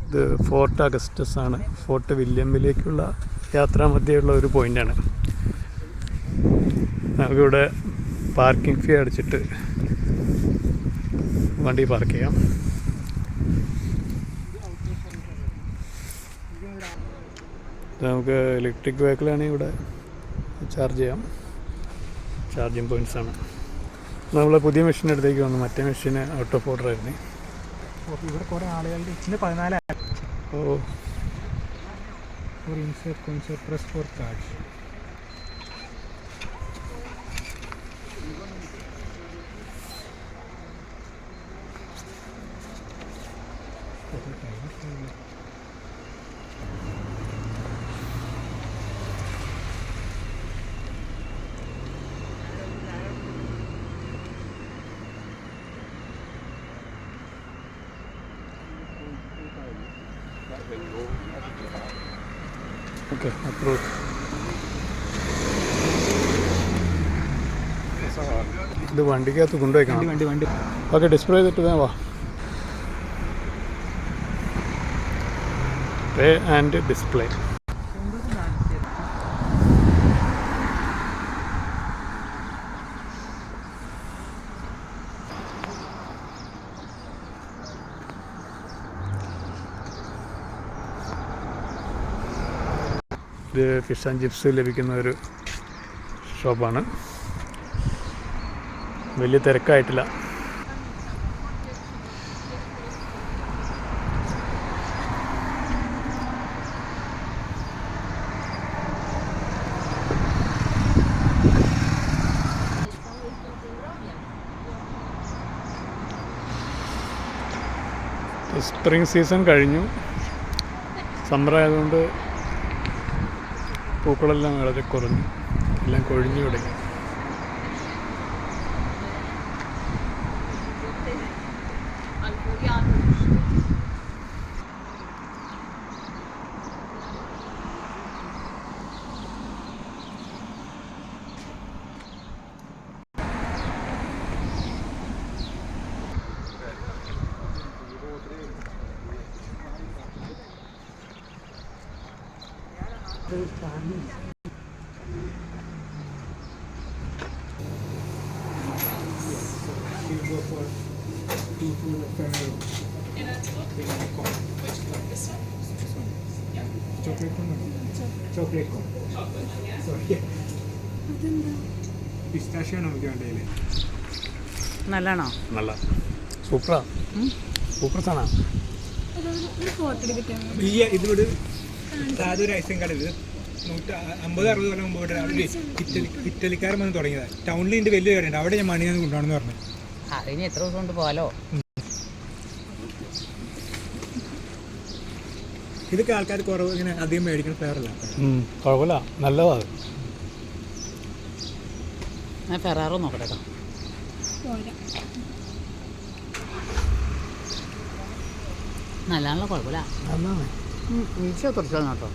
ഇത് fort Augustus ആണ്. Fort വില്യമിലേക്കുള്ള യാത്രാമധ്യയുള്ള ഒരു പോയിൻ്റാണ്. നമുക്കിവിടെ പാർക്കിംഗ് ഫീ അടിച്ചിട്ട് വണ്ടി പാർക്ക് ചെയ്യാം. നമുക്ക് ഇലക്ട്രിക് വെഹിക്കിളാണെങ്കിൽ ഇവിടെ ചാർജ് ചെയ്യാം. ചാർജിങ് പോയിൻറ്റ്സാണ്. നമ്മൾ പുതിയ മെഷീൻ അടുത്തേക്ക് വന്നു. മറ്റേ മെഷീന് ഔട്ട് ഓഫ് ഓർഡർ ആയിരുന്നു. ഇവിടെ കുറേ ആളുകളുടെ ഇച്ചിന് 14. ഓ, insert press for card. Okay, approve. ഇത് വണ്ടിക്കകത്ത് കൊണ്ടുപോയിക്കണം. വണ്ടി ഓക്കെ, ഡിസ്പ്ലേ ചെയ്തിട്ട് വേണം. വാ, പേ ആൻഡ് ഡിസ്പ്ലേ. ഇത് ഫിഷ് ആൻഡ് ചിപ്സ് ലഭിക്കുന്ന ഒരു ഷോപ്പാണ്. വലിയ തിരക്കായിട്ടില്ല. സ്പ്രിംഗ് സീസൺ കഴിഞ്ഞു. സമ്മർ ആയതുകൊണ്ട് പൂക്കളെല്ലാം വളരെ കുറഞ്ഞു, എല്ലാം കൊഴിഞ്ഞു തുടങ്ങി. നല്ലതാണോ? നല്ല സൂപ്പറാ, സൂപ്പർ സാധന. ഇതിവിടെ സാധൊരു ഐസിം കട. ഇത് 50-60 കൊല്ലം മുമ്പ് അവിടെ ഇറ്റലിക്കാരൻ വന്ന് തുടങ്ങിയതാണ്. ടൗണിൽ ഇതിൻ്റെ വലിയ കടയുണ്ട്. അവിടെ ഞാൻ മണിയാന്ന് കൊണ്ടുപോകണമെന്ന് പറഞ്ഞു. ഇനി എത്ര ദിവസം കൊണ്ട് പോകാലോ. ഇതൊക്കെ ആൾക്കാർ കുറവ് ഇങ്ങനെ അധികം മേടിക്കുന്ന ഫെയറല്ല. കുഴപ്പമില്ല, നല്ലതാണ്. ഞാൻ ഫെറാറോ നോക്കട്ടെ കേട്ടോ. നല്ലതാണല്ലോ, കുഴപ്പമില്ല. നല്ലതാണ്. വീഴ്ച തുറച്ചാൽ കേട്ടോ.